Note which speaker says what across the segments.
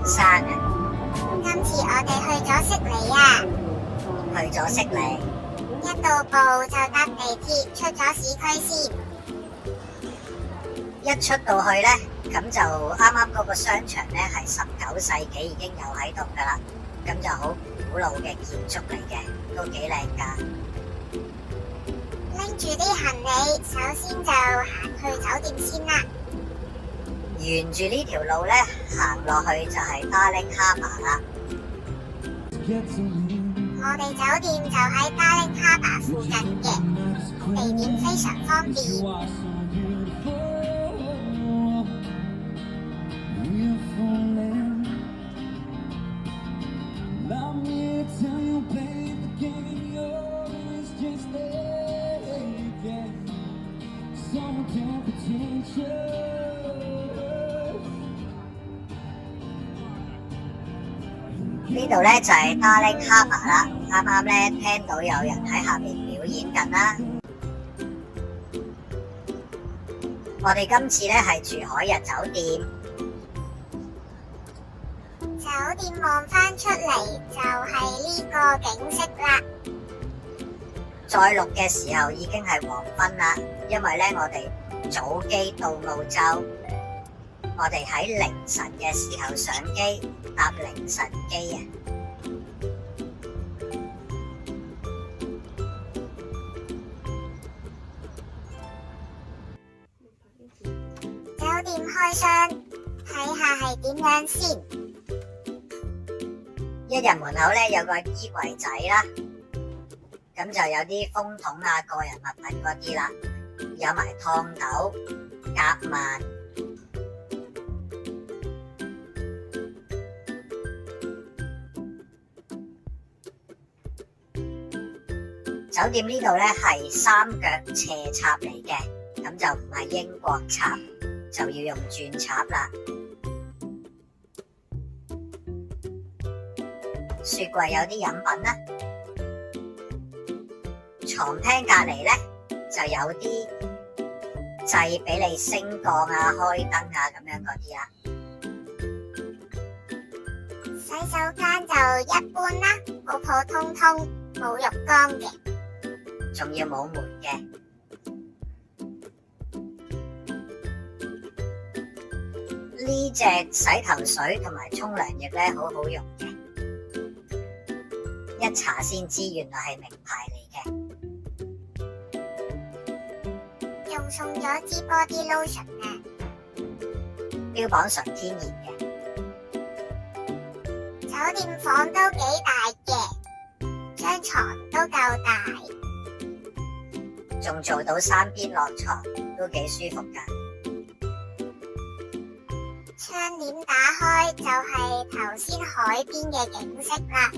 Speaker 1: 生啊？
Speaker 2: 今次我哋去咗悉尼啊，
Speaker 1: 去咗悉尼，
Speaker 2: 一到埗就搭地鐵出咗市區先。
Speaker 1: 一出到去呢，咁就啱啱嗰個商場呢係19世紀已經有喺度噶啦，咁就好古老嘅建築嚟嘅，都幾靚噶。
Speaker 2: 拎住啲行李，首先就行去酒店先啦。
Speaker 1: 沿住呢條路呢，行落去就係 Darling Harbour 啦。
Speaker 2: 我哋酒店就喺 Darling Harbour 附近嘅，地點非常方便。
Speaker 1: 呢度呢就係 Darling Harbour 啦，啱啱呢聽到有人喺下面表演緊啦。我哋今次呢係住海逸酒店，
Speaker 2: 酒店望返出嚟就係呢個景色啦。
Speaker 1: 再錄嘅時候已經係黃昏啦，因為呢我哋早機到澳洲，我哋喺凌晨嘅時候上機，搭凌晨機啊。
Speaker 2: 酒店開箱，睇下係點樣先。
Speaker 1: 一入門口呢有個衣櫃仔啦，咁就有啲風筒啊、個人物品嗰啲啦，有埋熨斗、夾萬。酒店呢度呢係三腳斜插嚟嘅，咁就唔係英國插，就要用轉插啦。雪櫃有啲飲品啦，床廳隔離呢就有啲掣俾你升降啊、開燈啊咁樣嗰啲啦。
Speaker 2: 洗手間就一般啦，普普通通，冇浴缸嘅，
Speaker 1: 仲要冇門嘅。呢隻洗頭水同埋沖涼液呢，好好用嘅，一查先知原來係名牌嚟嘅。
Speaker 2: 仲送咗支 body lotion 啊，
Speaker 1: 標榜純天然嘅。
Speaker 2: 酒店房都幾大嘅，張床都夠大，
Speaker 1: 仲做到三邊落床，都幾舒服噶。
Speaker 2: 窗簾打開就係頭先海邊嘅景色啦，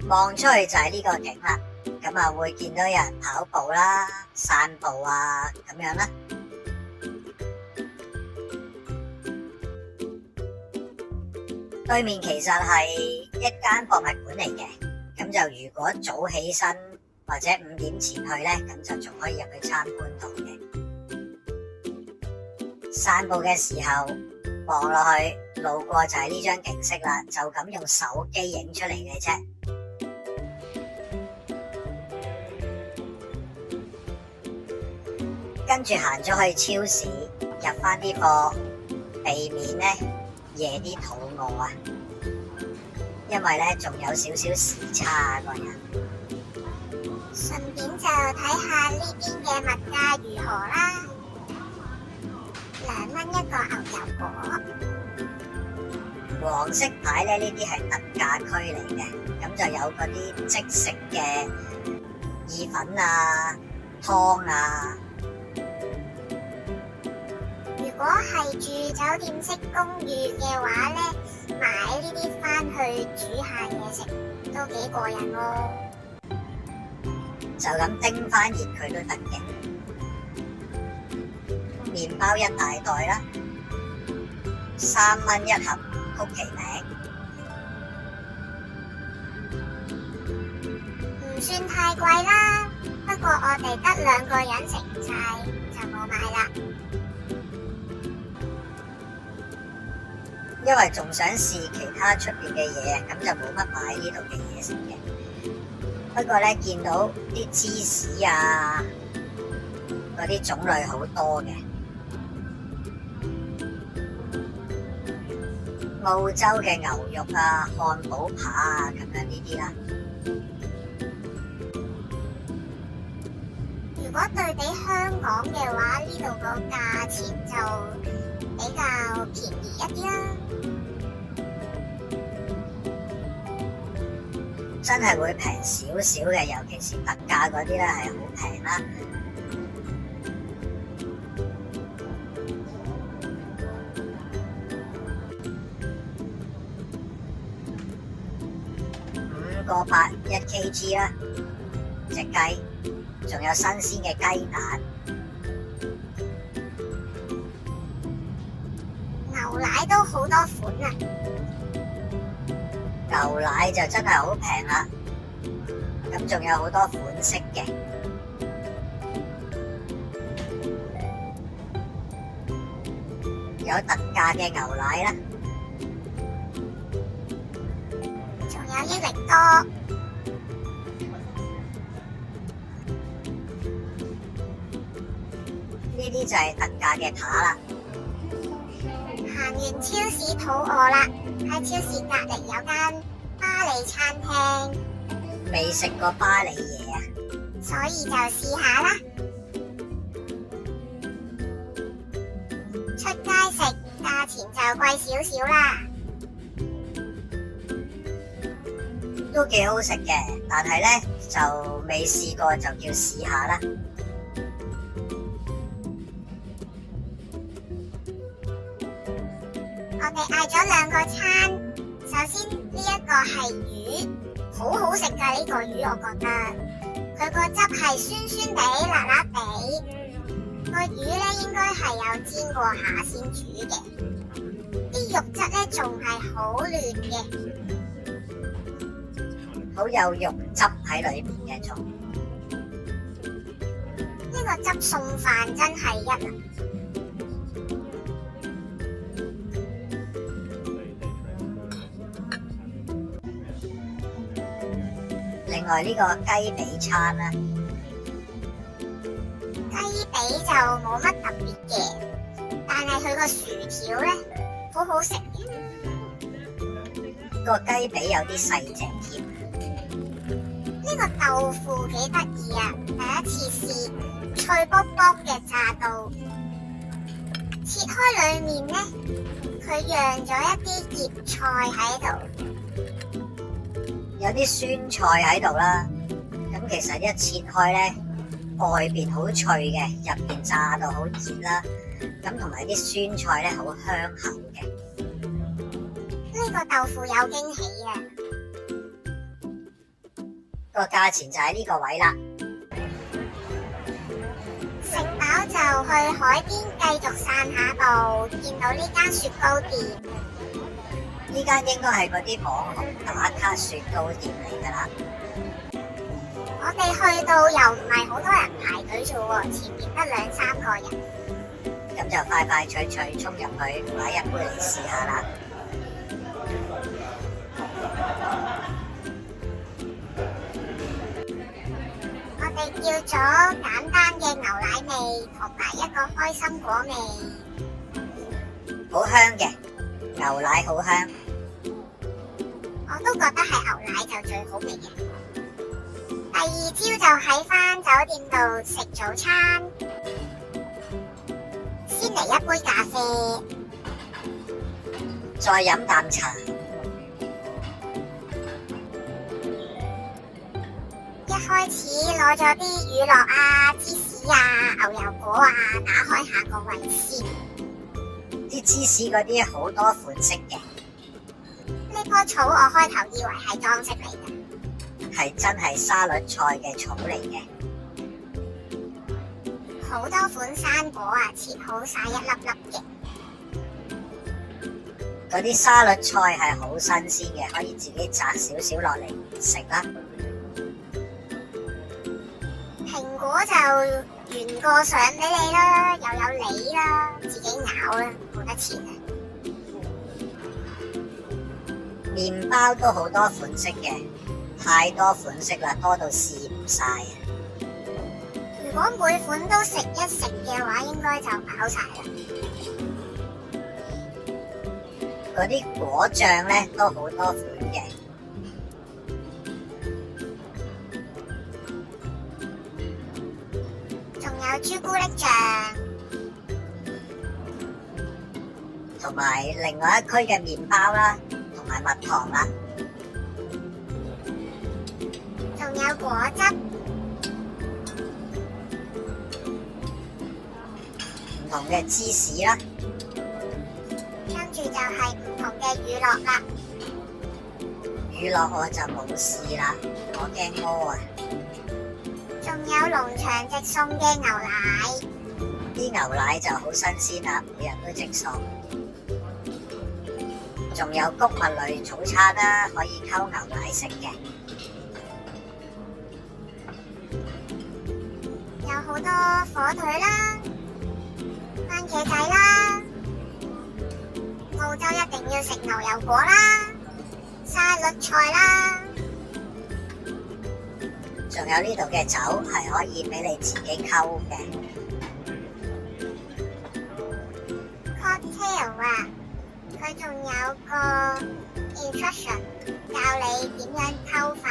Speaker 1: 望出去就係呢個景啦。咁啊會見到有人跑步啦、散步啊咁樣啦。對面其實係一間博物館嚟嘅，咁就如果早起身或者5點前去呢，咁就仲可以入去參觀到嘅。散步嘅時候望落去，路過就係呢張景色啦，就咁用手機影出嚟嘅啫。跟住行咗去超市入翻啲貨，避免呢夜啲肚餓啊，因為呢仲有少少時差啊個人。
Speaker 2: 順便就睇下呢邊嘅物價如何啦。2蚊一個牛油果，
Speaker 1: 黃色牌呢，呢啲係特價區嚟嘅，咁就有嗰啲即食嘅意粉啊、湯啊。
Speaker 2: 如果係住酒店式公寓嘅話呢，買呢啲返去煮下嘢食都幾過癮喎。
Speaker 1: 就咁叮翻熱佢都得嘅。麵包一大袋啦，3蚊一盒曲奇餅，
Speaker 2: 唔算太貴啦。不過我哋得2個人食唔晒，就冇買啦。
Speaker 1: 因為仲想試其他出邊嘅嘢，咁就冇乜買呢度嘅嘢食嘅。不過咧，見到啲芝士啊，嗰啲種類好多嘅。澳洲嘅牛肉啊、漢堡扒啊，咁樣呢啲啦。
Speaker 2: 如果對比香港嘅話，呢度個價錢就比較便宜一啲啦。
Speaker 1: 真係會平少少嘅，尤其是特價嗰啲咧係好平啦。5.81kg 啦，隻雞，仲有新鮮嘅雞蛋。
Speaker 2: 牛奶都好多款啊！
Speaker 1: 牛奶就真係好平啦，咁仲有好多款式嘅，有特價嘅牛奶啦，
Speaker 2: 仲有益力多。
Speaker 1: 呢啲就係特價嘅扒啦。
Speaker 2: 行完超市肚餓啦，喺超市隔離有間巴黎餐廳，
Speaker 1: 未食過巴黎嘢啊，
Speaker 2: 所以就試下啦。出街食價錢就貴少少啦，
Speaker 1: 都幾好食嘅，但係呢就未試過，就叫試下啦。
Speaker 2: 我哋嗌咗2個餐，首先呢一個係魚，好好食㗎呢個魚，我覺得佢個汁係酸酸地、辣辣地，個魚咧應該係有煎過下先煮嘅，啲肉質咧仲係好嫩嘅，
Speaker 1: 好有肉汁喺裏面嘅仲。
Speaker 2: 呢個汁餸飯真係一流。
Speaker 1: 另外呢個雞髀餐啦，
Speaker 2: 雞髀就冇乜特別嘅，但係佢個薯條咧好好食嘅。
Speaker 1: 個雞髀有啲細隻添。
Speaker 2: 呢個豆腐幾得意啊！第一次試脆卜卜嘅炸到，切開裏面咧，佢釀咗一啲葉菜喺度。
Speaker 1: 有啲酸菜喺度啦，咁其實一切開咧，外邊好脆嘅，入邊炸到好熱啦，咁同埋啲酸菜咧好香口嘅。
Speaker 2: 呢個豆腐有驚喜啊！
Speaker 1: 個價錢就喺呢個位啦。
Speaker 2: 食飽就去海邊繼續散下步，見到呢間雪糕店。
Speaker 1: 呢間應該係嗰啲網紅打卡雪糕店嚟㗎啦。
Speaker 2: 我哋去到又唔係好多人排隊啫喎，前面得2-3個人。
Speaker 1: 咁就快快脆脆衝入去買一杯嚟試下啦。
Speaker 2: 我哋叫咗簡單嘅牛奶味同埋一個開心果味，
Speaker 1: 好香嘅，牛奶好香。
Speaker 2: 我都覺得係牛奶就最好味嘅。第二朝就喺返酒店度食早餐，先嚟一杯咖啡，
Speaker 1: 再飲啖茶。
Speaker 2: 一開始攞咗啲乳酪啊、芝士啊、牛油果啊，打開下個胃先。
Speaker 1: 啲芝士嗰啲好多款式嘅。
Speaker 2: 呢棵草我開頭以為係裝飾嚟嘅，
Speaker 1: 係真係沙律菜嘅草嚟嘅。
Speaker 2: 好多款生果啊，切好晒一粒粒嘅。
Speaker 1: 嗰啲沙律菜係好新鮮嘅，可以自己摘少少落嚟食啦。
Speaker 2: 蘋果就原個相俾你啦，又有梨啦，自己咬啦，冇得切啊。
Speaker 1: 麵包都好多款式嘅，太多款式啦，多到試唔晒啊！
Speaker 2: 如果每款都食一食嘅話，應該就飽晒啦。
Speaker 1: 嗰啲果醬咧都好多款嘅，
Speaker 2: 仲有朱古力醬，
Speaker 1: 同埋另外一區嘅麵包啦，同埋蜜糖啦，
Speaker 2: 仲有果汁，
Speaker 1: 唔同嘅芝士啦，
Speaker 2: 跟住就係唔同嘅乳酪啦。
Speaker 1: 乳酪我就冇試啦，我驚屙啊！
Speaker 2: 仲有農場直送嘅牛奶，
Speaker 1: 啲牛奶就好新鮮啦，每日都直送。仲有穀物類早餐啦，可以溝牛奶食嘅。
Speaker 2: 有好多火腿啦、番茄仔啦，澳洲一定要食牛油果啦、沙律菜啦，
Speaker 1: 仲有呢度嘅酒係可以俾你自己溝嘅。
Speaker 2: cocktail 啊，佢仲有個 instruction 教你點樣溝法。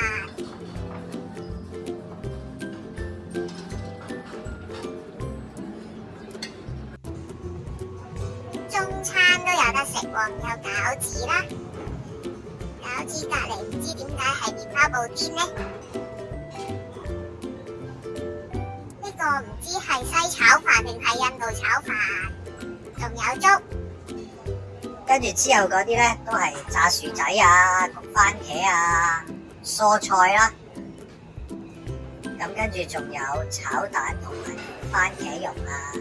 Speaker 2: 中餐都有得食喎，有餃子啦，餃子隔離唔知點解係麵包布甸呢？呢個唔知係西炒飯定係印度炒飯，仲有粥。
Speaker 1: 跟住之後嗰啲咧都係炸薯仔啊、焗番茄啊、蔬菜啦。咁跟住仲有炒蛋同埋番茄蓉啊、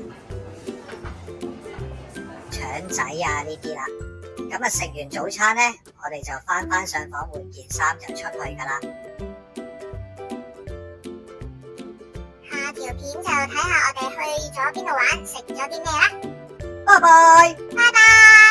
Speaker 1: 腸仔啊呢啲啦。咁啊食完早餐咧，我哋就翻上房換件衫就出去噶啦。
Speaker 2: 下條片就睇下我哋去咗邊度玩，食咗啲咩啦。
Speaker 1: 拜拜。
Speaker 2: 拜拜。